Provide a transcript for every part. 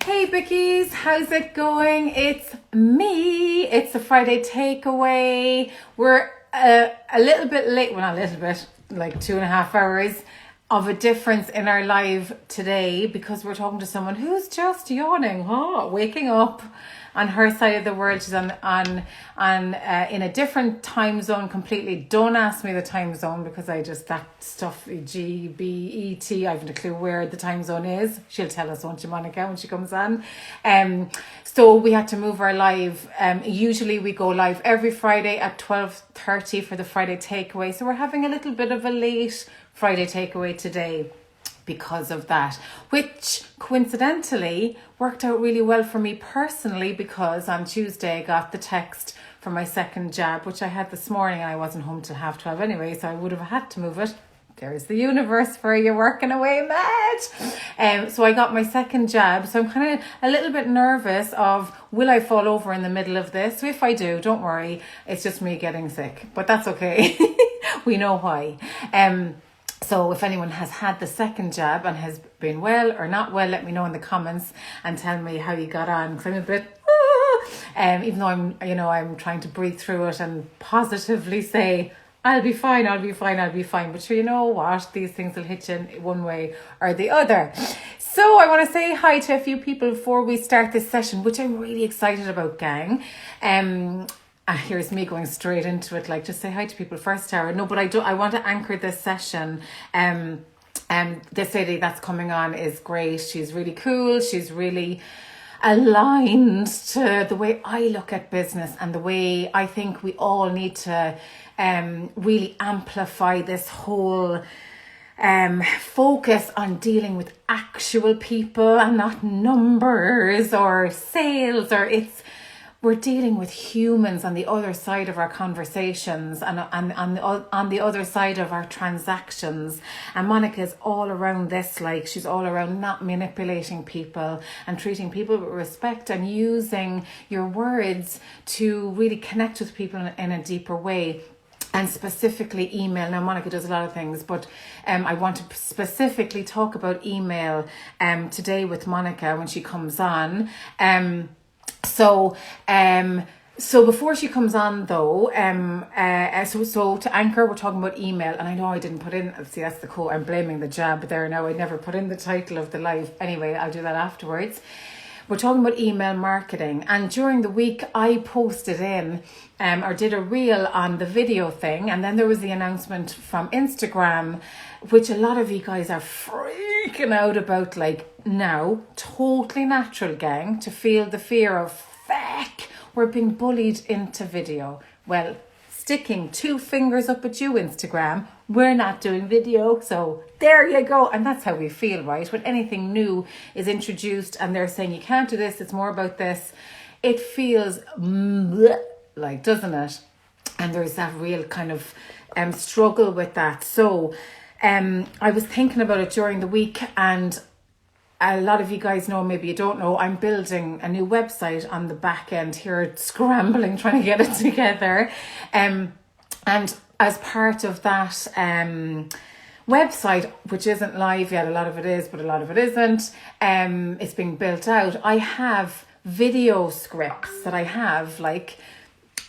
Hey Bickies, how's it going? It's me. It's the Friday takeaway. We're a little bit late, well not a little bit, like 2.5 hours of a difference in our live today because we're talking to someone who's just yawning, waking up on her side of the world. She's on in a different time zone completely. Don't ask me the time zone because that stuff, GBET, I haven't a clue where the time zone is. She'll tell us, won't you, Monica, when she comes on. So we had to move our live. Usually we go live every Friday at 12:30 for the Friday takeaway. So we're having a little bit of a late Friday takeaway today because of that, which coincidentally worked out really well for me personally because on Tuesday I got the text for my second jab, which I had this morning, and I wasn't home till 12:30 anyway, so I would have had to move it. There's the universe for you working away, mate. So I got my second jab, so I'm kind of a little bit nervous of, will I fall over in the middle of this? So if I do, don't worry, it's just me getting sick, but that's okay. We know why. So if anyone has had the second jab and has been well or not well, let me know in the comments and tell me how you got on. Because I'm a bit, even though I'm trying to breathe through it and positively say, I'll be fine. But sure, you know what? These things will hit you in one way or the other. So I want to say hi to a few people before we start this session, which I'm really excited about, gang. Here's me going straight into it, like, just say hi to people first, Tara. No, but I want to anchor this session. This lady that's coming on is great. She's really cool. She's really aligned to the way I look at business and the way I think we all need to really amplify this whole focus on dealing with actual people and not numbers or sales, or we're dealing with humans on the other side of our conversations and on the other side of our transactions. And Monica is all around this, like she's all around not manipulating people and treating people with respect and using your words to really connect with people in a deeper way. And specifically email. Now, Monica does a lot of things, but I want to specifically talk about email today with Monica when she comes on. So before she comes on though, so to anchor, we're talking about email, and I know I didn't put in, see, that's the quote, I'm blaming the jab there now, I never put in the title of the live. Anyway, I'll do that afterwards. We're talking about email marketing, and during the week I posted in or did a reel on the video thing, and then there was the announcement from Instagram, which a lot of you guys are freaking out about, like, now, totally natural, gang, to feel the fear of, feck, we're being bullied into video. Well, sticking 2 fingers up at you, Instagram, we're not doing video, so there you go. And that's how we feel, right? When anything new is introduced and they're saying you can't do this, it's more about this, it feels like, doesn't it? And there's that real kind of struggle with that. So I was thinking about it during the week, and a lot of you guys know, maybe you don't know, I'm building a new website on the back end here, scrambling, trying to get it together. And as part of that website, which isn't live yet, a lot of it is, but a lot of it isn't, it's being built out. I have video scripts that I have, like,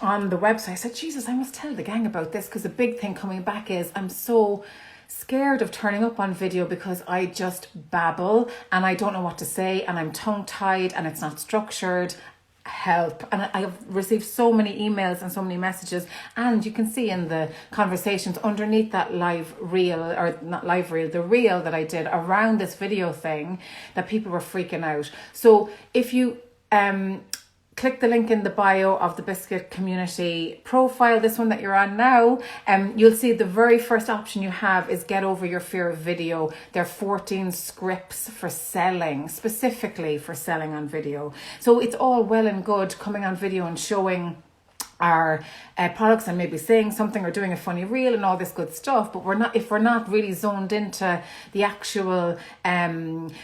on the website. I said, Jesus, I must tell the gang about this, because the big thing coming back is I'm so scared of turning up on video because I just babble and I don't know what to say and I'm tongue-tied and it's not structured. Help. And I have received so many emails and so many messages, and you can see in the conversations underneath that live reel, or not live reel, the reel that I did around this video thing, that people were freaking out. So if you click the link in the bio of the Biscuit Community profile, this one that you're on now, you'll see the very first option you have is get over your fear of video. There are 14 scripts for selling, specifically for selling on video. So it's all well and good coming on video and showing our products and maybe saying something or doing a funny reel and all this good stuff, but if we're not really zoned into the actual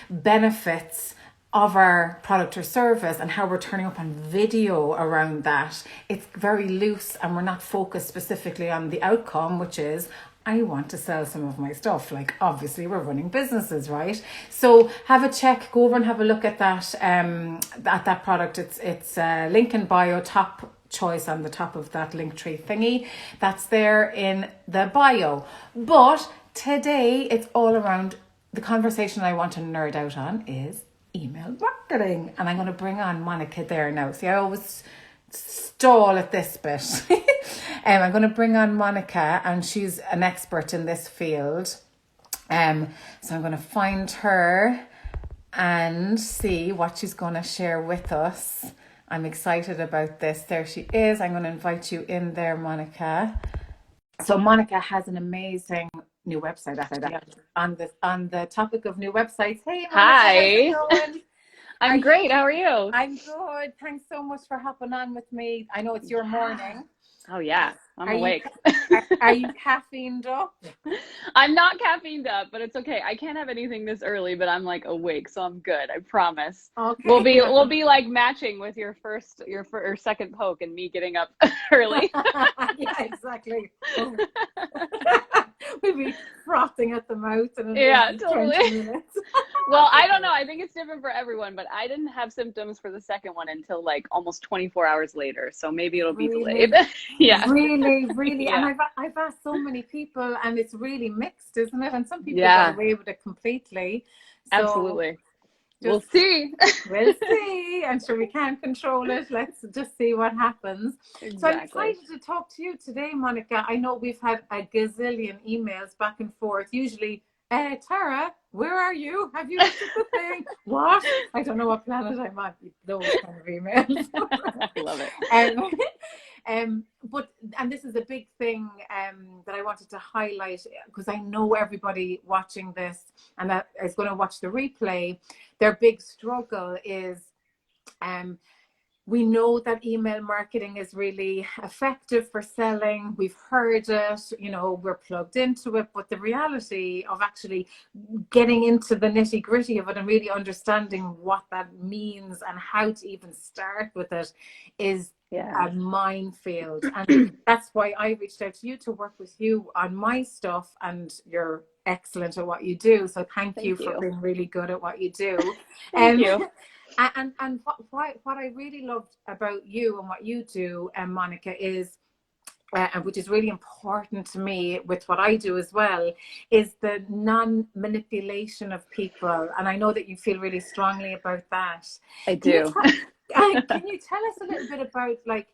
benefits of our product or service and how we're turning up on video around that, it's very loose and we're not focused specifically on the outcome, which is I want to sell some of my stuff. Like, obviously we're running businesses, right? So have a check, go over and have a look at that, at that product. It's link in bio, top choice on the top of that link tree thingy. That's there in the bio. But today it's all around, the conversation I want to nerd out on is email marketing. And I'm going to bring on Monica there now. See, I always stall at this bit. I'm going to bring on Monica, and she's an expert in this field. So I'm going to find her and see what she's going to share with us. I'm excited about this. There she is. I'm going to invite you in there, Monica. So Monica has an amazing new website. On the topic of new websites. Hey, Monica, how's it going? I'm great. How are you? I'm good. Thanks so much for hopping on with me. I know it's your morning. Oh yeah, I'm awake. Are you caffeined up? I'm not caffeined up, but it's okay. I can't have anything this early, but I'm like awake, so I'm good. I promise. Okay. We'll be like matching with your second poke and me getting up early. Yeah, exactly. We'll be frothing at the mouth in totally. 20 minutes. Well, I don't know. I think it's different for everyone, but I didn't have symptoms for the second one until like almost 24 hours later. So maybe it'll be delayed. Yeah. Really. Yeah. And I've asked so many people, and it's really mixed, isn't it? And some people get away with it completely. So absolutely. We'll see. We'll see. I'm sure we can't control it. Let's just see what happens. Exactly. So I'm excited to talk to you today, Monica. I know we've had a gazillion emails back and forth. Usually, Tara, where are you? Have you looked at the thing? What? I don't know what planet I'm on. Those kind of emails. I love it. And this is a big thing that I wanted to highlight, because I know everybody watching this and that is going to watch the replay, their big struggle is we know that email marketing is really effective for selling. We've heard it, we're plugged into it, but the reality of actually getting into the nitty gritty of it and really understanding what that means and how to even start with it is a minefield. And that's why I reached out to you to work with you on my stuff, and you're excellent at what you do. So thank you for being really good at what you do. Thank you. And what I really loved about you and what you do, Monica, is, which is really important to me with what I do as well, is the non-manipulation of people. And I know that you feel really strongly about that. I do. Can you tell us a little bit about, like,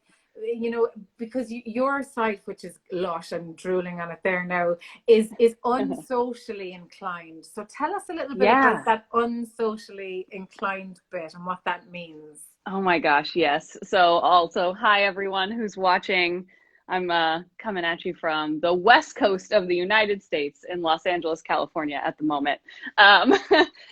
because your site, which is lush and drooling on it there now, is unsocially inclined. So tell us a little bit about that unsocially inclined bit and what that means. Oh my gosh, yes. So also, hi everyone who's watching. I'm coming at you from the West Coast of the United States in Los Angeles, California at the moment.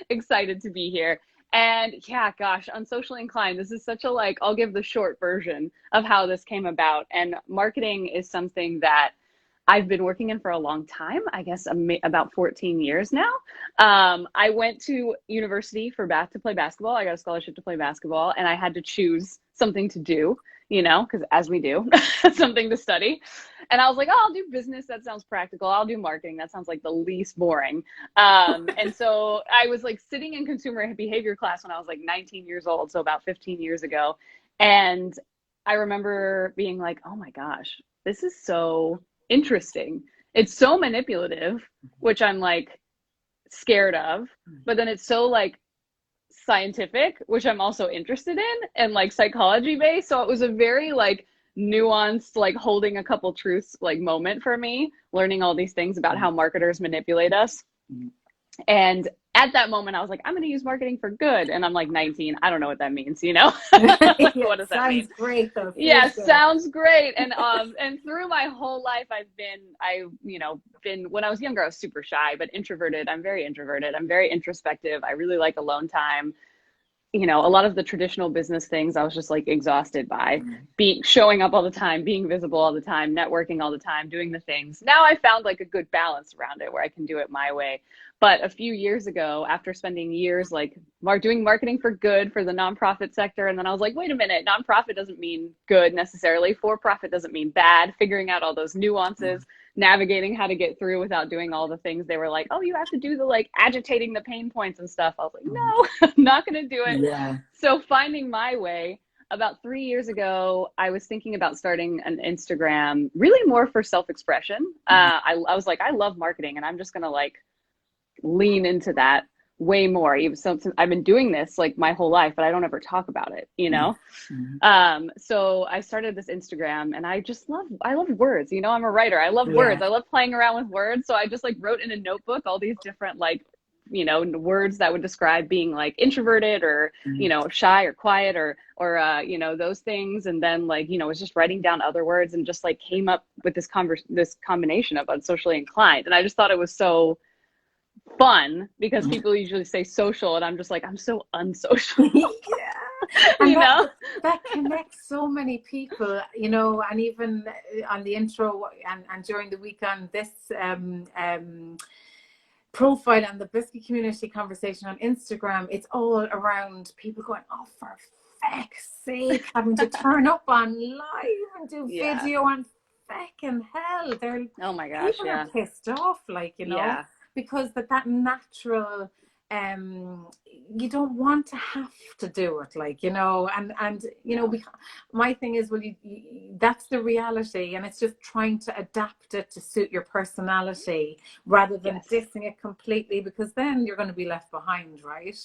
Excited to be here. And yeah, gosh, unsocially inclined. This is such a, I'll give the short version of how this came about. And marketing is something that I've been working in for a long time, I guess about 14 years now. I went to university to play basketball. I got a scholarship to play basketball, and I had to choose something to do, because as we do, something to study. And I was like, oh, I'll do business. That sounds practical. I'll do marketing. That sounds like the least boring. And so I was sitting in consumer behavior class when I was 19 years old. So about 15 years ago. And I remember being like, oh my gosh, this is so interesting. It's so manipulative, which I'm scared of, but then it's so scientific, which I'm also interested in, and psychology based. So it was a very nuanced, holding a couple truths moment for me, learning all these things about how marketers manipulate us. And at that moment I was like, I'm going to use marketing for good. And I'm 19. I don't know what that means, What does that mean? Sounds great though. Yeah, sounds great. And and through my whole life I've been when I was younger I was super shy, but introverted. I'm very introverted. I'm very introspective. I really like alone time. A lot of the traditional business things I was just exhausted by, showing up all the time, being visible all the time, networking all the time, doing the things. Now I found a good balance around it where I can do it my way. But a few years ago, after spending years like doing marketing for good for the nonprofit sector, and then I was like, wait a minute, nonprofit doesn't mean good necessarily. For profit doesn't mean bad. Figuring out all those nuances, navigating how to get through without doing all the things they were like, oh, you have to do the like agitating the pain points and stuff. I was like, no, I'm not going to do it. Yeah. So finding my way. About 3 years ago, I was thinking about starting an Instagram, really more for self-expression. I was like, I love marketing, and I'm just gonna like lean into that way more. Even since I've been doing this like my whole life, but I don't ever talk about it, you know? So I started this Instagram, and I love words. You know, I'm a writer. I love words. I love playing around with words. So I just like wrote in a notebook all these different like, you know, words that would describe being like introverted or, you know, shy or quiet or you know, those things. And then like, you know, was just writing down other words and just like came up with this combination of unsocially inclined. And I just thought it was so fun because people usually say social, and I'm just like, I'm so unsocial. And you know, that connects so many people, you know, and even on the intro and during the week on this profile on the Biscuit Community Conversation on Instagram, it's all around people going, oh, for feck's sake, having to turn up on live and do video on feckin' hell. They're, oh my gosh, people are pissed off, like, you know, because that natural, you don't want to have to do it, like, you know, and you know, my thing is, well, that's the reality, and it's just trying to adapt it to suit your personality rather than dissing it completely, because then you're going to be left behind, right?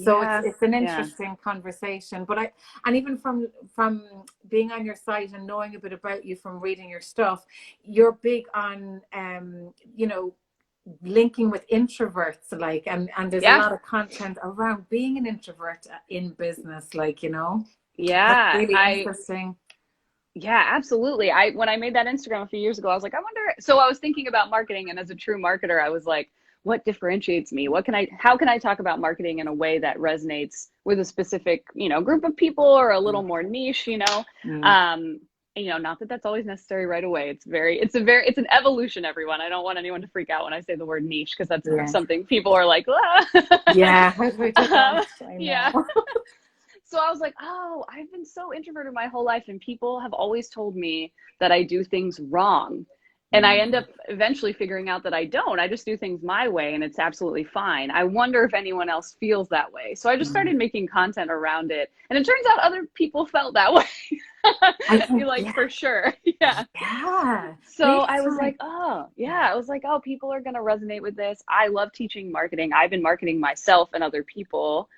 So it's an interesting conversation. But and even from being on your site and knowing a bit about you from reading your stuff, you're big on you know, linking with introverts, like, and there's a lot of content around being an introvert in business, like, you know. That's really interesting. Yeah, absolutely. When I made that Instagram a few years ago, I was like, I wonder, so I was thinking about marketing, and as a true marketer, I was like, what differentiates me? How can I talk about marketing in a way that resonates with a specific, you know, group of people, or a little more niche, you know? You know, not that that's always necessary right away. It's an evolution, everyone. I don't want anyone to freak out when I say the word niche, because that's something people are like, ah. Yeah. How do I do that? Yeah. So I was like, oh, I've been so introverted my whole life, and people have always told me that I do things wrong. And I end up eventually figuring out that I don't. I just do things my way, and it's absolutely fine. I wonder if anyone else feels that way. So I just started making content around it. And it turns out other people felt that way. I feel like, for sure. Yeah. So I was like, I was like, oh, people are going to resonate with this. I love teaching marketing. I've been marketing myself and other people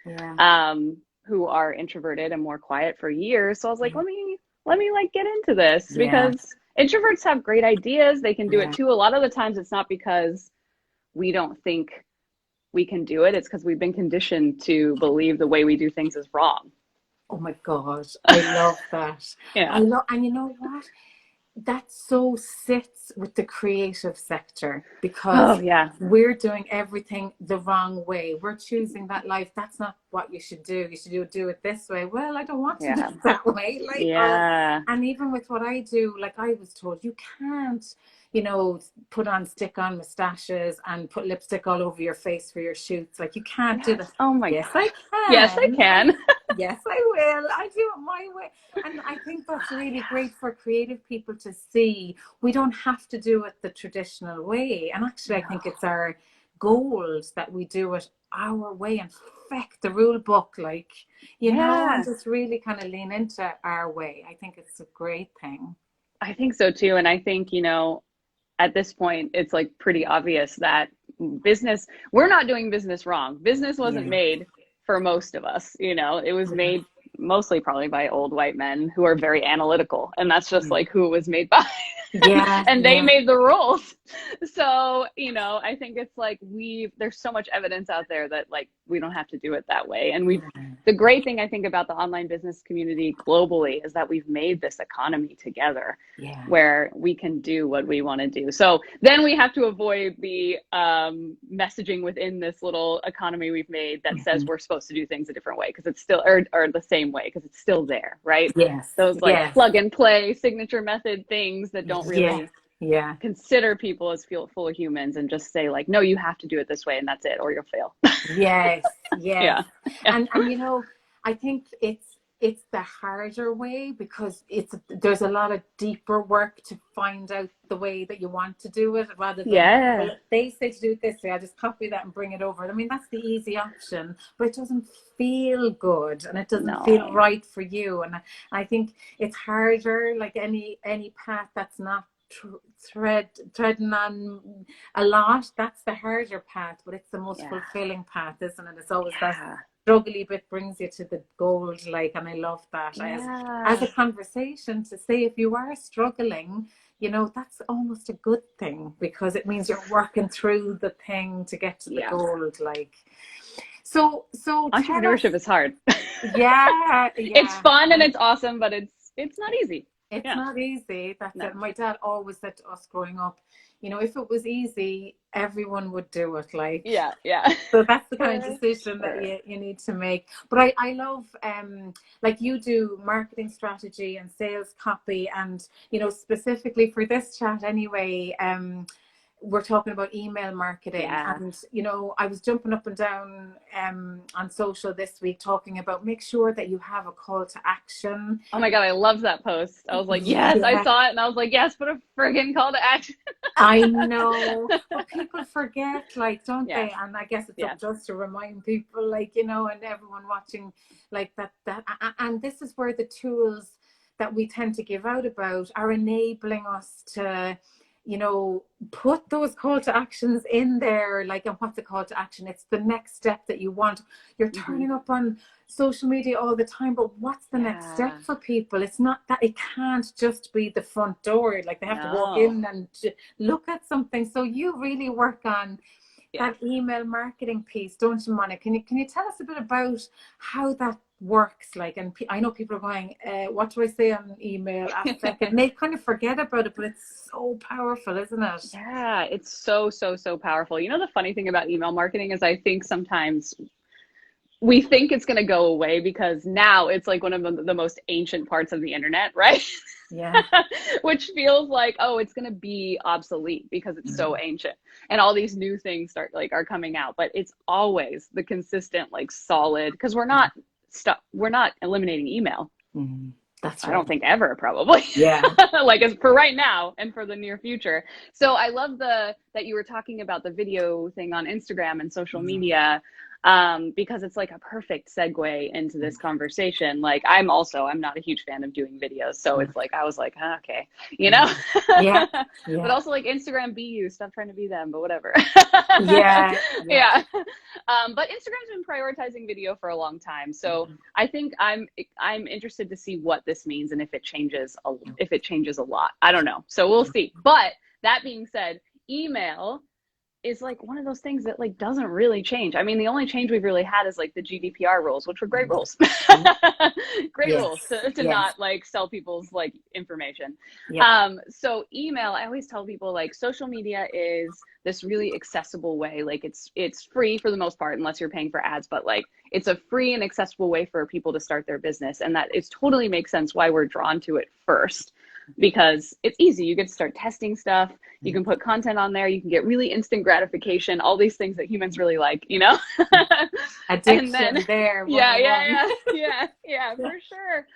who are introverted and more quiet for years. So I was like, let me like get into this, because introverts have great ideas. They can do it too. A lot of the times it's not because we don't think we can do it. It's because we've been conditioned to believe the way we do things is wrong. Oh my God. I love that. And you know what? That so sits with the creative sector, because we're doing everything the wrong way. We're choosing that life. That's not what you should do. You should do it this way. Well, I don't want to do it that way. Like, and even with what I do, like, I was told you can't, you know, put on stick-on mustaches and put lipstick all over your face for your shoots. Like, you can't do that. Oh my God. I can. Yes, I can. Yes, I will. I do it my way. And I think that's really great for creative people to see. We don't have to do it the traditional way. And actually, I think it's our goals that we do it our way and feck the rule book, like, you know, and just really kind of lean into our way. I think it's a great thing. I think so too. And I think, you know, at this point, it's like pretty obvious that we're not doing business wrong. Business wasn't made for most of us, you know. It was made mostly probably by old white men who are very analytical, and that's just like who it was made by. And they made the rules. So, you know, I think it's like there's so much evidence out there that like we don't have to do it that way. And the great thing I think about the online business community globally is that we've made this economy together where we can do what we want to do. So then we have to avoid the messaging within this little economy we've made that says we're supposed to do things a different way, because it's still or the same way, because it's still there, right? Those like plug and play signature method things that don't really Yeah. consider people as full of humans and just say like, no, you have to do it this way and that's it, or you'll fail. Yes, yes. Yeah. Yeah. And you know, I think it's the harder way because there's a lot of deeper work to find out the way that you want to do it rather than, Yeah. well, they say to do it this way, I just copy that and bring it over. I mean, that's the easy option, but it doesn't feel good and it doesn't feel No. right for you. And I think it's harder, like any path that's not treading on a lot. That's the harder path, but it's the most Yeah. fulfilling path, isn't it? It's always that Yeah. struggly bit brings you to the goal, like, and I love that. As Yeah. a conversation to say, if you are struggling, you know, that's almost a good thing because it means you're working through the thing to get to the Yeah. goal. Like, so tell us. Entrepreneurship is hard. Yeah, It's yeah. fun and it's awesome, but it's not easy. It's Yeah. not easy. That's No. it. My dad always said to us growing up, you know, if it was easy, everyone would do it. Like, Yeah. Yeah. so that's the kind of For decision that sure. you need to make. But I love like you do marketing strategy and sales copy, and you know, specifically for this chat anyway, we're talking about email marketing. Yeah. And you know, I was jumping up and down on social this week talking about make sure that you have a call to action. Oh my God, I loved that post. I was like, yes, I Yeah, saw it and I was like, yes, put a friggin' call to action. I know, but people forget, like, don't Yeah. they? And I guess it's Yeah. up to us to remind people, like, you know, and everyone watching, like and this is where the tools that we tend to give out about are enabling us to, you know, put those call to actions in there. Like, and what's a call to action? It's the next step that you want. You're Hmm. turning up on social media all the time, but what's the next step Yeah. for people? It's not that, it can't just be the front door. Like, they have to walk No. in and look at something. So you really work on Yeah. that email marketing piece, don't you, Monica? Can you tell us a bit about how that works? Like, and I know people are going, what do I say on email? A second, and they kind of forget about it, but it's so powerful, isn't it? Yeah, it's so, so, so powerful. You know, the funny thing about email marketing is I think sometimes we think it's going to go away because now it's like one of the most ancient parts of the internet, right? Yeah. Which feels like, oh, it's going to be obsolete because it's so ancient and all these new things are coming out, but it's always the consistent, like solid, because we're not eliminating email. Mm, that's I don't right. think ever, probably. Yeah. Like as for right now and for the near future. So I love that you were talking about the video thing on Instagram and social media, because it's like a perfect segue into this conversation. Like I'm not a huge fan of doing videos, so it's like I was like, okay, you know. Yeah. But Yeah. also like Instagram, be you, stop trying to be them, but whatever. Yeah. Yeah. Yeah. But Instagram's been prioritizing video for a long time, so I think I'm interested to see what this means and if it changes a lot. I don't know. So we'll see. But that being said, email is like one of those things that like doesn't really change. I mean, the only change we've really had is like the GDPR rules, which were great rules. Great rules Yes. to Yes. not like sell people's like information. Yeah. So email, I always tell people like social media is this really accessible way. Like it's free for the most part, unless you're paying for ads, but like it's a free and accessible way for people to start their business. And that it totally makes sense why we're drawn to it first, because it's easy. You get to start testing stuff. You can put content on there. You can get really instant gratification, all these things that humans really like, you know? And then, Addiction there, yeah, 101. for sure.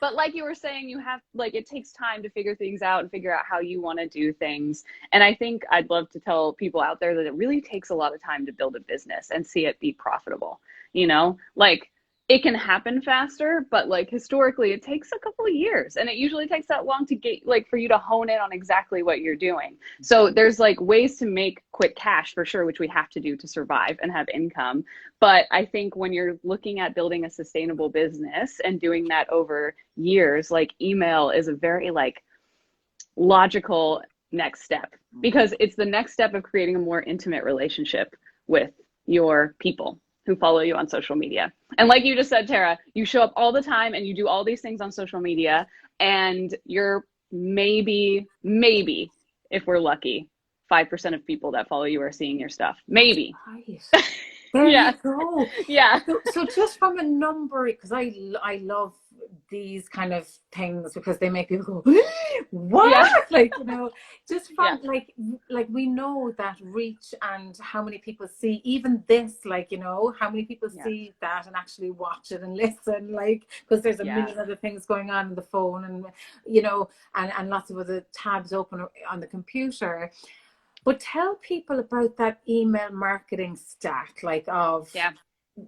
But like you were saying, you have, like, it takes time to figure things out and figure out how you want to do things. And I think I'd love to tell people out there that it really takes a lot of time to build a business and see it be profitable, you know? Like, it can happen faster, but like historically it takes a couple of years, and it usually takes that long to get like for you to hone in on exactly what you're doing. So there's like ways to make quick cash for sure, which we have to do to survive and have income. But I think when you're looking at building a sustainable business and doing that over years, like email is a very like logical next step, because it's the next step of creating a more intimate relationship with your people who follow you on social media. And like you just said, Tara, you show up all the time and you do all these things on social media, and you're maybe, if we're lucky, 5% of people that follow you are seeing your stuff. Maybe. Right. There you Yeah. go. Yeah. So just from a number, because I love these kind of things because they make people go, what? Yeah. Like, you know, just from Yeah. like we know that reach and how many people see even this, like, you know, how many people Yes. see that and actually watch it and listen, like, because there's a Yeah. million other things going on the phone and, you know, and lots of other tabs open on the computer. But tell people about that email marketing stack, like of, Yeah.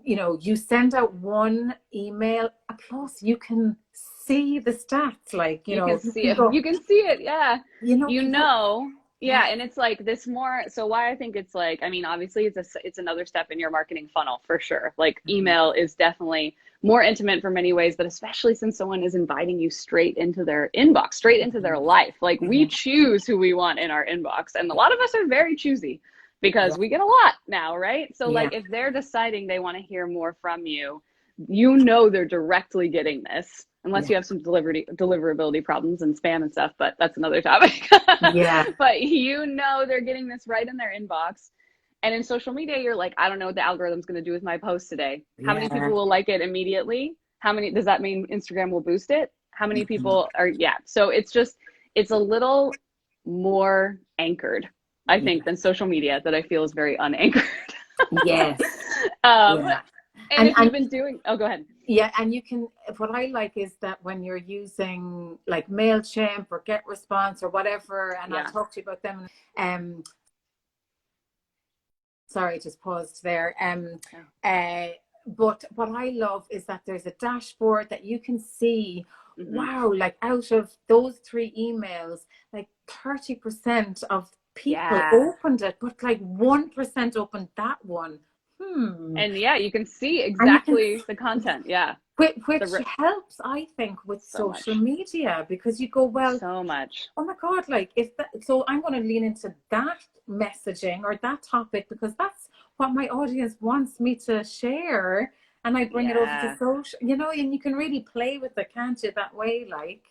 you know, you send out one email, plus you can see the stats, like, you You can know, you see can it. go, You can see it. Yeah. you know, You people, know. yeah, Yeah, and it's like this more, so why I think it's like, I mean, obviously it's another step in your marketing funnel for sure. Like email is definitely more intimate for many ways, but especially since someone is inviting you straight into their inbox, straight into their life. Like we yeah, choose who we want in our inbox, and a lot of us are very choosy yeah, because we get a lot now, right? So yeah, like if they're deciding they want to hear more from you, you know they're directly getting this, unless yeah, you have some deliverability problems and spam and stuff, but that's another topic. yeah, But you know they're getting this right in their inbox. And in social media, you're like, I don't know what the algorithm's going to do with my post today. How many yeah, people will like it immediately? How many does that mean Instagram will boost it? How many people are, yeah. So it's a little more anchored, I think, yeah, than social media that I feel is very unanchored. yes, um, yeah. and And if you've been doing, oh, go ahead. yeah, and you can, what I like is that when you're using like MailChimp or Get Response or whatever, and I'll Yeah. talk to you about them. Sorry, just paused there. But what I love is that there's a dashboard that you can see, Mm-hmm. wow, like out of those three emails, like 30% of people Yeah. opened it, but like 1% opened that one. And yeah, you can see And you can, exactly the content. Yeah. which The helps, I think, with so social much. media because you go, well, So much. oh my God, like if that, so I'm going to lean into that messaging or that topic because that's what my audience wants me to share. And I bring it over to Yeah. social, you know, and you can really play with it, can't you, that way? Like,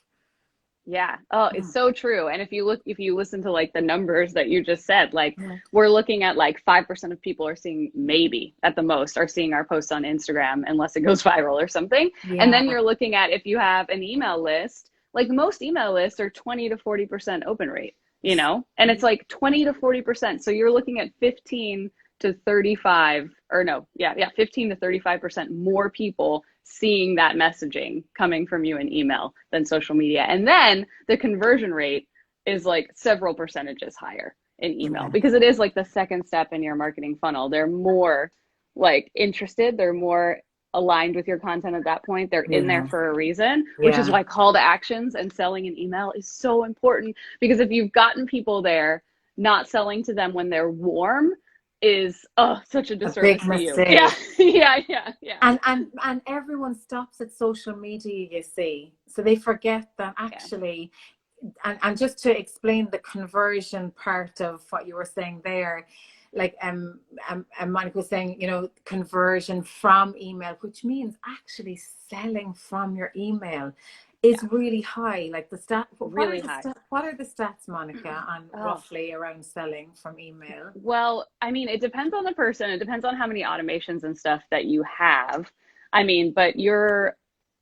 Yeah. Oh, it's so true. And if you listen to like the numbers that you just said, like yeah, we're looking at like 5% of people are seeing, maybe at the most, are seeing our posts on Instagram unless it goes viral or something. And yeah, then you're looking at, if you have an email list, like most email lists are 20 to 40% open rate, you know, and it's like 20 to 40%. So you're looking at 15 to 35, or no, yeah, 15 to 35% more people seeing that messaging coming from you in email than social media. And then the conversion rate is like several percentages higher in email yeah, because it is like the second step in your marketing funnel. They're more like interested, they're more aligned with your content at that point. They're in there yeah, for a reason, which is yeah. why call to actions and selling an email is so important, because if you've gotten people there, not selling to them when they're warm is, oh, such a A big disservice to you. Yeah. mistake. Yeah. And everyone stops at social media, you see. So they forget that Yeah. actually, and just to explain the conversion part of what you were saying there, like Monica was saying, you know, conversion from email, which means actually selling from your email, is Yeah. really high. Like the stat, Really high. what are the stats, Monica, on Oh, roughly around selling from email? well, I mean, it depends on the person. It depends on how many automations and stuff that you have. I mean, but you're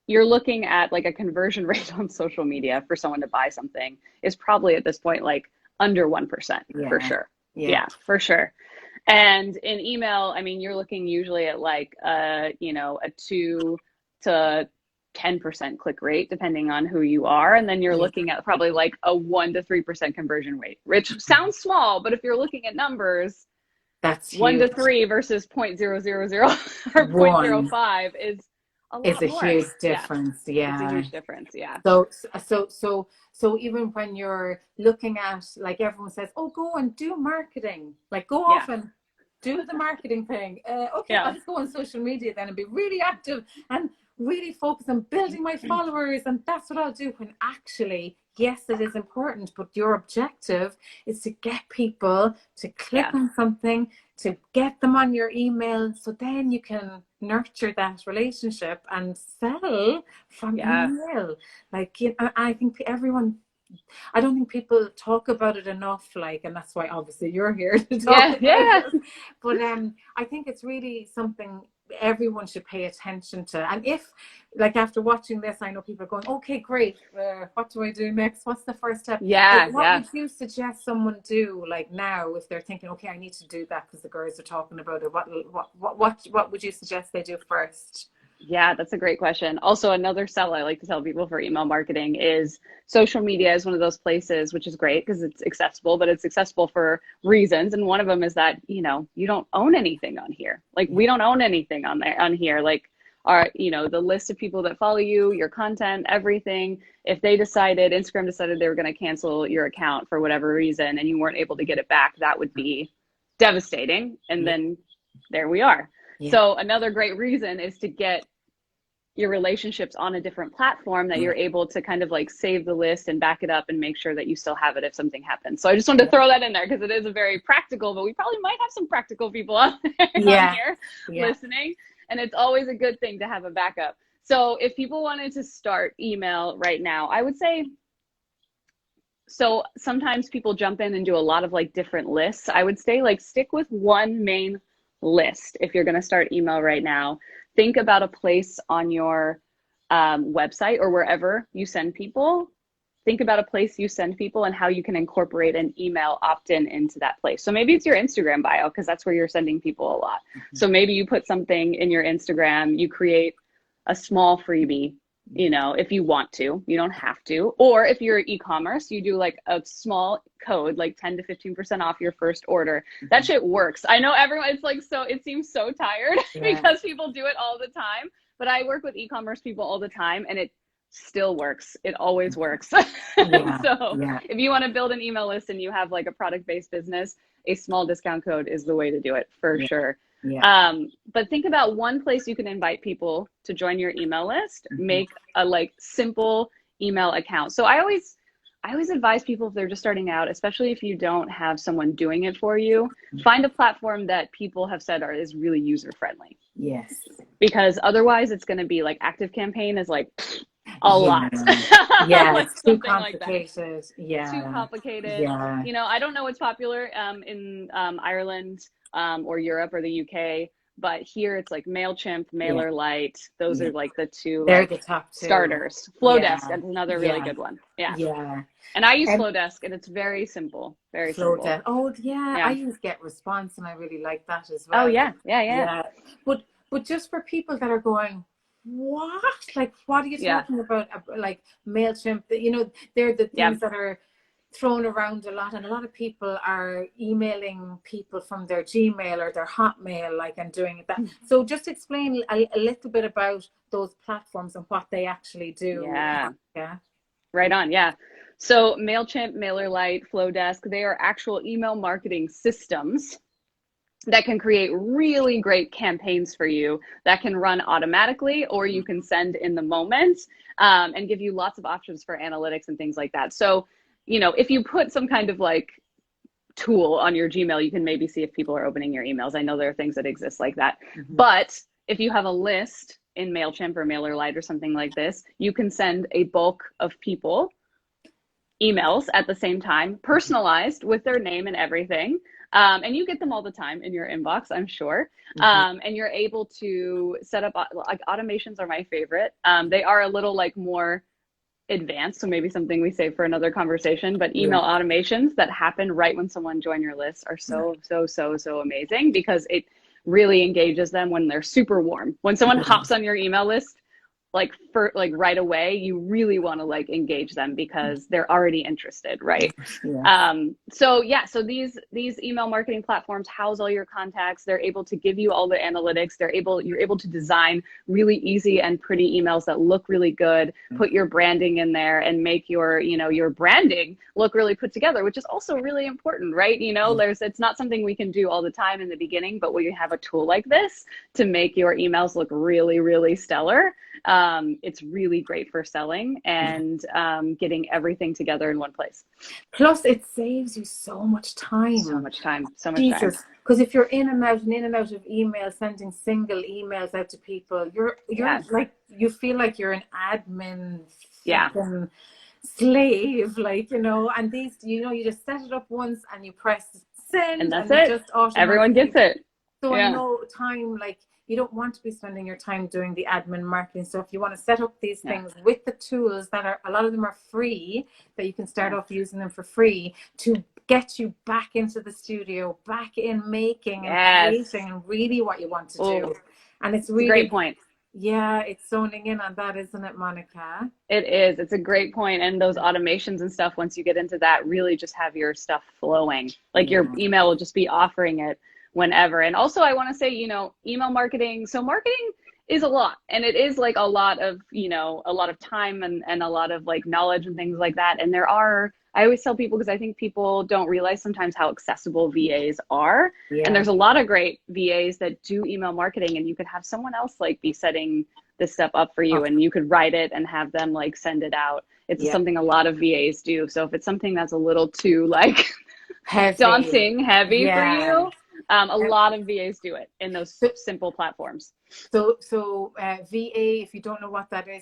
looking at like a conversion rate on social media for someone to buy something is probably at this point like under 1% for Yeah, sure. yeah, Yeah, for sure. And in email, I mean, you're looking usually at like you know, a 2 to 10% click rate depending on who you are, and then you're yeah. looking at probably like a 1 to 3% conversion rate, which sounds small, but if you're looking at numbers, That's 1 to huge. 3 versus 0.000 or point zero One 0.05 is a is lot a more. huge Yeah, difference. it's a Yeah. huge difference. Yeah. So even when you're looking at, like everyone says, oh, go and do marketing, like go Yeah. off and do the marketing thing. Okay, I'll Yeah. just go on social media then and be really active and really focus on building my followers. And that's what I'll do, when actually, yes, it is important, but your objective is to get people to click Yeah. on something, to get them on your email, so then you can nurture that relationship and sell from Yeah. email. Like, you know, I think everyone, I don't think people talk about it enough, like, and that's why obviously you're here to talk Yeah. about Yeah. it. But I think it's really something everyone should pay attention to. And if, like, after watching this, I know people are going, okay, great, what do I do next? What's the first step? Yeah, Like, what yeah. would you suggest someone do, like, now, if they're thinking, okay, I need to do that because the girls are talking about it? What would you suggest they do first? Yeah, that's a great question. Also, another sell I like to tell people for email marketing is social media is one of those places, which is great because it's accessible, but it's accessible for reasons. And one of them is that, you don't own anything on here. Like, we don't own anything on here. Like, the list of people that follow you, your content, everything. If Instagram decided they were going to cancel your account for whatever reason and you weren't able to get it back, that would be devastating. And then there we are. Yeah. So another great reason is to get your relationships on a different platform that you're able to kind of like save the list and back it up and make sure that you still have it if something happens. So I just wanted to throw that in there because it is a very practical, but we probably might have some practical people on here listening. And it's always a good thing to have a backup. So if people wanted to start email right now, I would say, so sometimes people jump in and do a lot of like different lists. I would say like stick with one main list. If you're going to start email right now, think about a place on your website or wherever you send people. Think about a place you send people and how you can incorporate an email opt-in into that place. So maybe it's your Instagram bio because that's where you're sending people a lot. So maybe you put something in your Instagram, you create a small freebie, if you want to. You don't have to. Or if you're e-commerce, you do like a small code, like 10 to 15% off your first order. That shit works. I know everyone, it's like, so it seems so tired because people do it all the time, but I work with e-commerce people all the time and it still works. It always works. So if you want to build an email list and you have like a product-based business, a small discount code is the way to do it for sure. But think about one place you can invite people to join your email list. Make a like simple email account. So I always advise people if they're just starting out, especially if you don't have someone doing it for you, find a platform that people have said is really user friendly. Yes. Because otherwise it's going to be like ActiveCampaign is like a lot. Like it's too complicated. Like too complicated. I don't know what's popular in Ireland or Europe or the UK, but here it's like MailChimp, MailerLite. Those are like the two. They're the top two. Starters. Flowdesk is another really good one. And I use Flowdesk, and it's very simple. Very simple. Oh I use GetResponse, and I really like that as well. Oh yeah. But just for people that are going, what? Like, what are you talking about? Like MailChimp, they're the things that are thrown around a lot, and a lot of people are emailing people from their Gmail or their Hotmail, and doing that. So just explain a little bit about those platforms and what they actually do. Right on. So MailChimp, MailerLite, Flowdesk, they are actual email marketing systems that can create really great campaigns for you that can run automatically, or you can send in the moment, and give you lots of options for analytics and things like that. So, if you put some kind of like tool on your Gmail, you can maybe see if people are opening your emails. I know there are things that exist like that. But if you have a list in MailChimp or MailerLite or something like this, you can send a bulk of people emails at the same time, personalized with their name and everything. And you get them all the time in your inbox, I'm sure. And you're able to set up, like, automations are my favorite. They are a little like more advanced, so maybe something we save for another conversation, but email automations that happen right when someone joins your list are so amazing because it really engages them when they're super warm. When someone hops on your email list, like right away, you really want to like engage them because they're already interested, right? So these email marketing platforms house all your contacts. They're able to give you all the analytics. You're able to design really easy and pretty emails that look really good, put your branding in there and make your branding look really put together, which is also really important, right? It's not something we can do all the time in the beginning, but when you have a tool like this to make your emails look really, really stellar, it's really great for selling and getting everything together in one place. Plus, it saves you so much time. So much time. Because if you're in and out of email, sending single emails out to people, you're like, you feel like you're an admin slave, and these, you just set it up once and you press send, and that's it. Just everyone gets it. So I know time, like, you don't want to be spending your time doing the admin marketing. So if you want to set up these Yeah. things with the tools that are, a lot of them are free, that you can start off using them for free to get you back into the studio, back in making and creating and really what you want to do. And it's really a great point. Yeah, it's zoning in on that, isn't it, Monica? It is. It's a great point. And those automations and stuff, once you get into that, really just have your stuff flowing. Like your email will just be offering it whenever. And also I want to say, you know, email marketing. So marketing is a lot, and it is like a lot of, you know, a lot of time and a lot of like knowledge and things like that. And there are, I always tell people, because I think people don't realize sometimes how accessible VAs are. And there's a lot of great VAs that do email marketing, and you could have someone else like be setting this stuff up for you, and you could write it and have them like send it out. It's something a lot of VAs do. So if it's something that's a little too like daunting, heavy for you, a lot of VAs do it in those simple platforms. So VA, if you don't know what that is,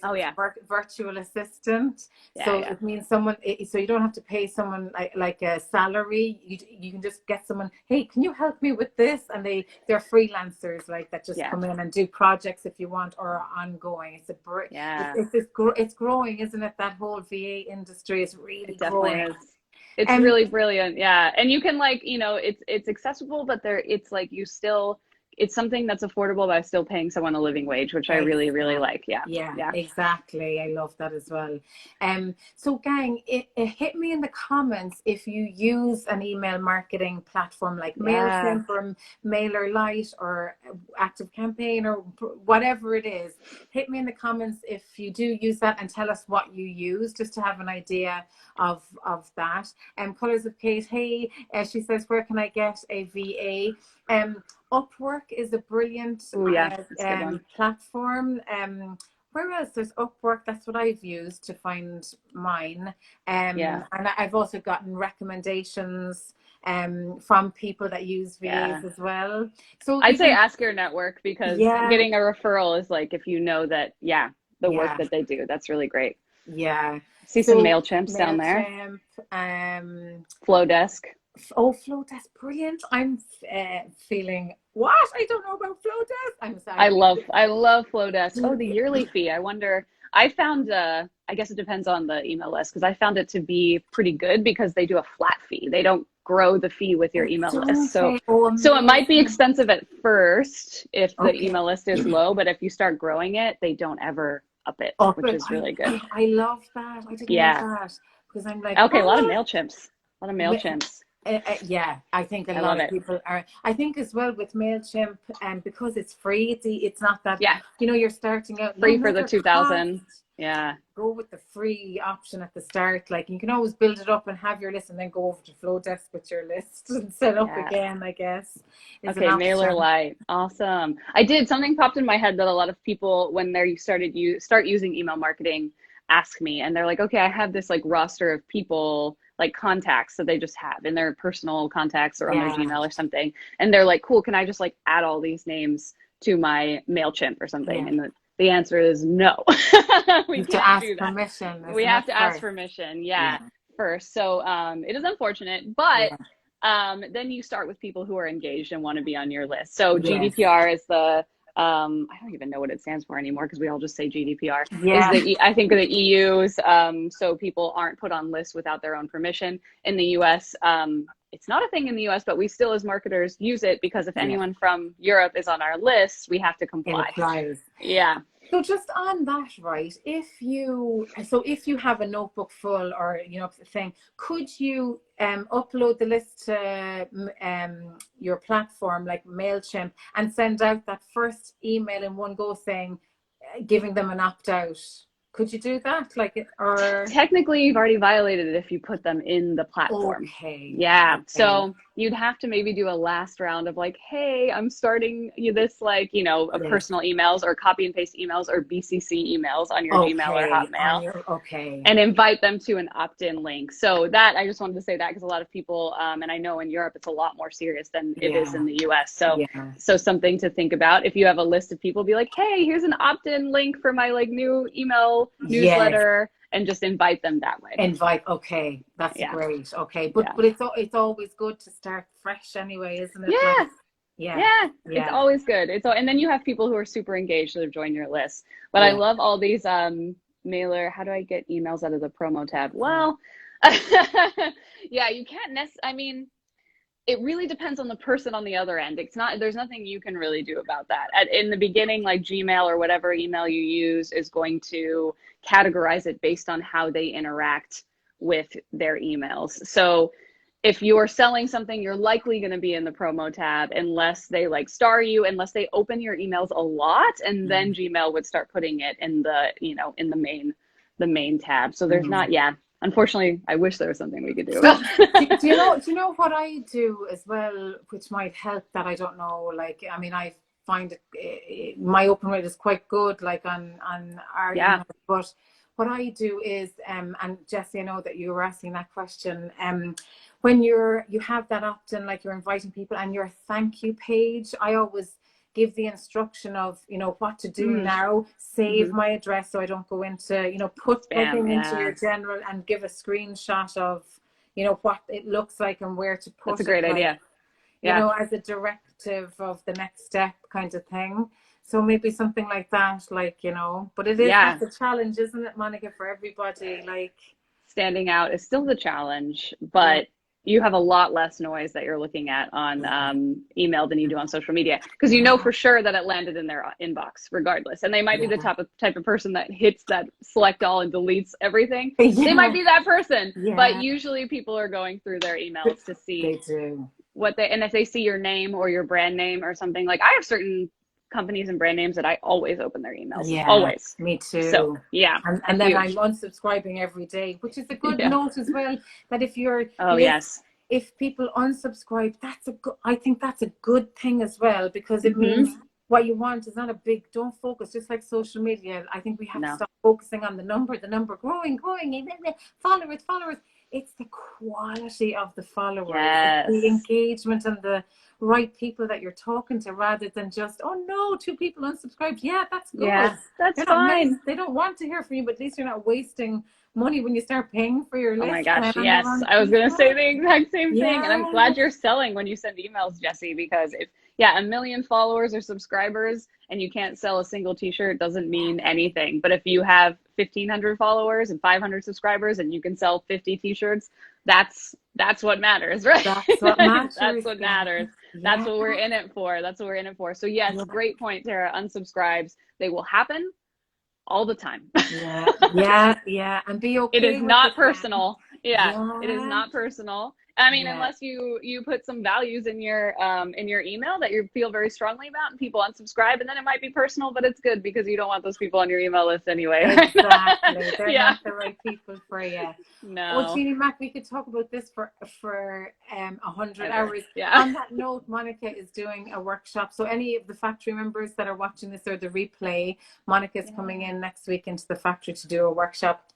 virtual assistant. It means someone, so you don't have to pay someone like a salary. You can just get someone, hey, can you help me with this? And they're freelancers like that, just come in and do projects if you want, or are ongoing. It's growing, isn't it? That whole VA industry is really growing. Is. It's really brilliant. Yeah. And you can like, you know, it's accessible, but it's like it's something that's affordable by still paying someone a living wage, which I really, really like. Yeah, exactly. I love that as well. So gang, it hit me in the comments if you use an email marketing platform like MailChimp or MailerLite or ActiveCampaign or whatever it is. Hit me in the comments if you do use that, and tell us what you use, just to have an idea of that. Colors of Kate, hey, she says, where can I get a VA? Upwork is a brilliant platform. Where else? There's Upwork. That's what I've used to find mine. And I've also gotten recommendations from people that use VAs as well. So I'd say ask your network, because getting a referral is like, if you know that, the work that they do, that's really great. Yeah. See some MailChimps down there. Flowdesk. Oh, Flowdesk, brilliant. I'm feeling what? I don't know about Flowdesk. I'm sorry. I love Flowdesk. Oh, the yearly fee. I wonder. I found I guess it depends on the email list, because I found it to be pretty good, because they do a flat fee. They don't grow the fee with your email list. So it might be expensive at first if the email list is low, but if you start growing it, they don't ever up it, which is really good. I love that. I didn't know that, because I'm like, okay, a lot of MailChimps. I think a lot of people are. I think as well with MailChimp, because it's free, it's not that, you know, you're starting out free for the 2000. Go with the free option at the start. Like, you can always build it up and have your list, and then go over to Flowdesk with your list and set up again, I guess. Okay, MailerLite. Awesome. Something popped in my head that a lot of people, when they start using email marketing, ask me, and they're like, okay, I have this like roster of people, like contacts that they just have in their personal contacts or on their Gmail or something. And they're like, cool, can I just like add all these names to my MailChimp or something? And the answer is no. We can't do that. Permission. We have to ask permission. First. So it is unfortunate, but then you start with people who are engaged and want to be on your list. So GDPR is the I don't even know what it stands for anymore, because we all just say GDPR. I think the EU's, so people aren't put on lists without their own permission. In the US, it's not a thing in the US, but we still as marketers use it, because if anyone from Europe is on our list, we have to comply. So just on that, right, if you have a notebook full, or, you know, thing, could you upload the list to your platform like MailChimp and send out that first email in one go, saying, giving them an opt-out? Could you do that? Like, or technically you've already violated it if you put them in the platform. So you'd have to maybe do a last round of like, hey, I'm starting this, like, you know, personal emails or copy and paste emails or BCC emails on your Gmail or Hotmail, and invite them to an opt-in link. So that, I just wanted to say that, because a lot of people, and I know in Europe it's a lot more serious than it is in the US. So something to think about. If you have a list of people, be like, hey, here's an opt-in link for my like new email newsletter, and just invite them that way. That's great. But it's always good to start fresh anyway, isn't it? Yeah. Yeah, it's Yeah. always good. And then you have people who are super engaged that have joined your list. But I Yeah. love all these mailer. How do I get emails out of the promo tab? Yeah. Well, yeah, you can't I mean, it really depends on the person on the other end. It's not, there's nothing you can really do about that. In the beginning, like Gmail or whatever email you use is going to categorize it based on how they interact with their emails. So if you're selling something, you're likely going to be in the promo tab unless they like star you, unless they open your emails a lot, and then Gmail would start putting it in the, in the main tab. So there's Mm. not, yeah. Unfortunately, I wish there was something we could do So about do you know what I do as well, which might help that I don't know, like, I mean, I find my open rate is quite good, like on our Yeah. email, but what I do is, and Jesse, I know that you were asking that question, when you have that opt-in, like you're inviting people and your thank you page, I always give the instruction of, what to do now, save my address so I don't go into, put Spam, everything into yeah. your general and give a screenshot of, what it looks like and where to That's a put it, great like, idea. Yeah. as a directive of the next step kind of thing. So maybe something like that, like, but Yeah. that's a challenge, isn't it, Monica, for everybody? Like, Standing out is still the challenge, yeah, but you have a lot less noise that you're looking at on email than you do on social media, because you know yeah, for sure that it landed in their inbox regardless. And they might be the type of person that hits that select all and deletes everything. They might yeah, be that person, but yeah, usually people are going through their emails to see they do. and if they see your name or your brand name or something, like I have certain companies and brand names that I always open their emails, Yeah, always. me So too. yeah, And then I'm huge. unsubscribing every day, which is a good Yeah. note as well. That if your Oh list, yes. if people unsubscribe, I think that's a good thing as well, because it Mm-hmm. means what you want is not a big, don't focus, just like social media. I think we have to No. stop focusing on the number growing, followers. It's the quality of the followers, it's the Yes. engagement and the right people that you're talking to, rather than just, oh no, 2 people unsubscribed. Yeah, that's good. Yeah, that's They're not meant, fine. they don't want to hear from you, but at least you're not wasting money when you start paying for your Oh my list gosh, on the yes. wrong I was gonna say people. the exact same thing. And I'm Yeah, glad you're selling when you send emails, Jesse, because if, yeah, 1 million followers or subscribers and you can't sell a single t-shirt doesn't mean anything. But if you have 1,500 followers and 500 subscribers and you can sell 50 t-shirts, that's what matters, right? that's what That's matters. what Yeah, matters. That's yeah, what we're in it for. That's what we're in it for. So yes, yeah, great point, Tara. Unsubscribes, they will happen all the time. yeah, yeah, yeah. And be It is okay with it not then. personal. Yeah, it is Yeah, not personal. I mean, yeah, unless you put some values in your email that you feel very strongly about, and people unsubscribe, and then it might be personal, but it's good because you don't want those people on your email list anyway. exactly. They're Yeah. not the right people for you. Oh, No. Jeannie Mac, we could talk about this for 100 hours. Ever. Yeah. On that note, Monica is doing a workshop. So any of the factory members that are watching this or the replay, Monica is coming Yeah. in next week into the factory to do a workshop.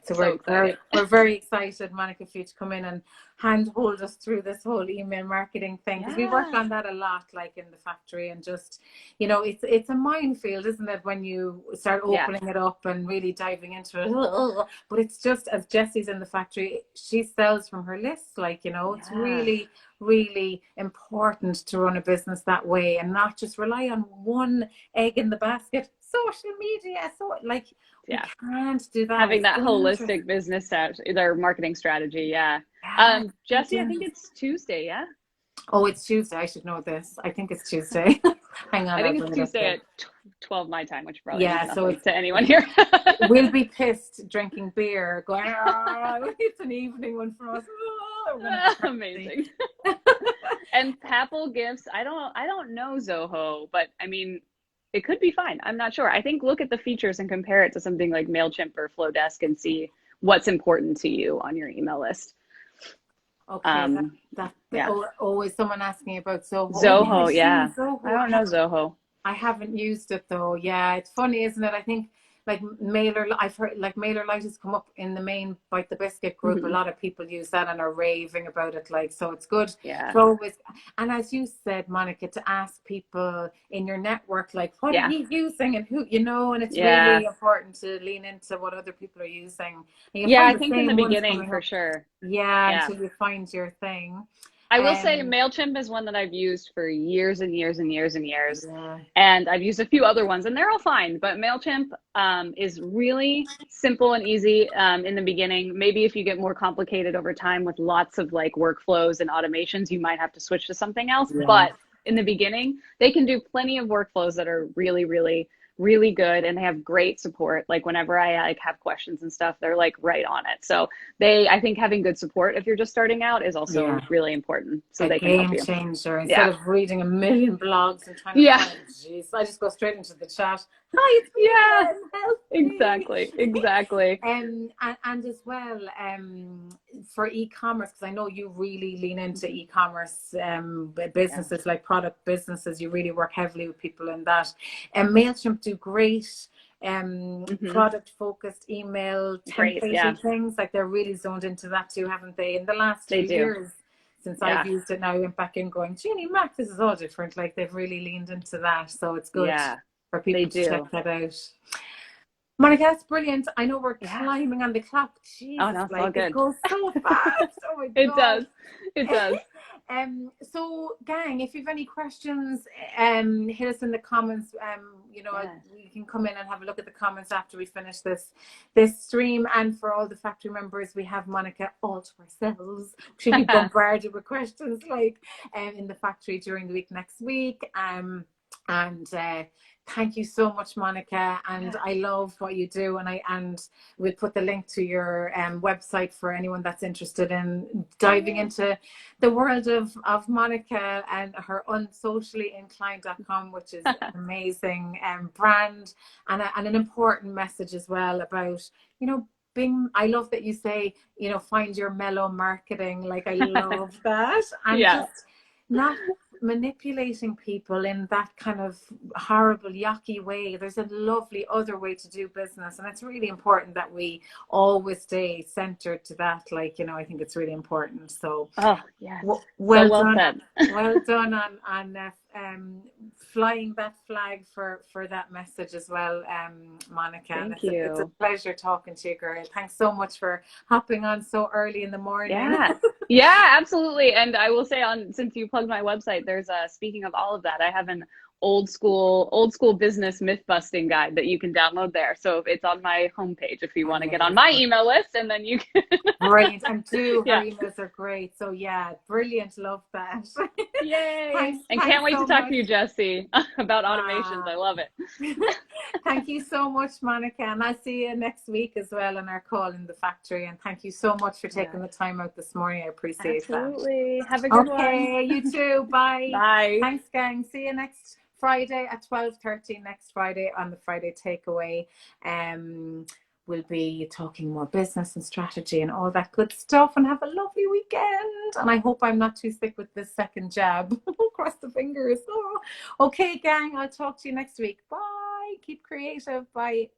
So So excited. we're very excited, Monica, for you to come in and handhold us through this whole email marketing thing, because we work Yeah. on that a lot, like in the factory, and just, it's a minefield, isn't it, when you start Yeah. opening it up and really diving into it. But it's just, as Jesse's in the factory, she sells from her list, like, it's Yeah. really, really important to run a business that way and not just rely on one egg in the basket, social media. So like, we Yeah. can't do that. Having It's that dangerous. holistic business their marketing strategy. Yeah. Yeah, it's so Jesse, I think dangerous. it's Tuesday. Yeah. Oh, it's Tuesday. I should know this. I think it's Tuesday. Hang on, I I'll think bring it's it up Tuesday here. at 12 my time, which probably means Yeah, so nothing to anyone here. we'll be pissed drinking beer, going, it's an evening one for us. Amazing. And Papal gifts, I don't know Zoho, but I mean, it could be fine. I'm not sure. I think look at the features and compare it to something like MailChimp or Flowdesk and see what's important to you on your email list. Okay, Yeah. is someone asking about Zoho? Oh yeah, Zoho, Jean, yeah. I Zoho. don't know Zoho. I haven't used it though. Yeah, it's funny, isn't it? I think like I've heard like MailerLite has come up in the main Bite the Biscuit group. A Mhm. lot of people use that and are raving about it. Like, so it's good Yeah. to always, and as you said, Monica, to ask people in your network, like, what are Yeah. you using and who, and it's Yeah. really important to lean into what other people are using. And you'll Yeah, find I the think in the same ones beginning coming for up. sure. Yeah, Yeah. until you find your thing. I will say MailChimp is one that I've used for years and years and years and years. Yeah. And I've used a few other ones and they're all fine. But MailChimp is really simple and easy in the beginning. Maybe if you get more complicated over time with lots of like workflows and automations, you might have to switch to something else. Yeah. But in the beginning, they can do plenty of workflows that are really, really, really good, and they have great support. Like whenever I like have questions and stuff, they're like right on it. So I think having good support if you're just starting out is also really important. So they can help you. Game changer. Instead of reading a million blogs and trying to find, geez, I just go straight into the chat. Hi, it's me again. Help me. Exactly. And as well, for e-commerce, because I know you really lean into e-commerce businesses, like product businesses. You really work heavily with people in that. And MailChimp do great product focused email template things. Like they're really zoned into that too, haven't they? In the last few years since I've used it, now I went back in going, Jeannie Mac, this is all different. Like they've really leaned into that. So it's good for people to check that out. Monica, that's brilliant. I know we're climbing on the clock. Jesus, it's all good. It goes so fast. Oh my God. It does. So gang, if you have any questions, hit us in the comments. You can come in and have a look at the comments after we finish this stream. And for all the factory members, we have Monica all to ourselves. She'll be bombarded with questions like in the factory during the week next week. Thank you so much, Monica, and I love what you do, and we'll put the link to your website for anyone that's interested in diving into the world of Monica and her unsociallyinclined.com, which is an amazing brand and an important message as well about, I love that you say, find your mellow marketing. Like, I love that. And just not manipulating people in that kind of horrible, yucky way. There's a lovely other way to do business, and it's really important that we always stay centered to that. Like, I think it's really important. So well done. Well done on flying that flag for that message as well, Monica. Thank you. It's a pleasure talking to you, girl. Thanks so much for hopping on so early in the morning. Yeah, absolutely. And I will say, since you plugged my website, there's speaking of all of that, I have an old school business myth busting guide that you can download there. So it's on my homepage if you want to get on my email list, and then you can. Brilliant. And her emails are great. So brilliant. Love that. Yay. Can't wait to talk to you, Jessie, about automations. I love it. Thank you so much, Monica. And I'll see you next week as well on our call in the factory. And thank you so much for taking the time out this morning. I appreciate that. Absolutely. Have a good one. Okay, you too. Bye. Bye. Thanks, gang. See you next Friday at 12:30 next Friday on the Friday Takeaway. We'll be talking more business and strategy and all that good stuff, and have a lovely weekend. And I hope I'm not too sick with this second jab. Cross the fingers. Oh. Okay, gang, I'll talk to you next week. Bye. Keep creative. Bye.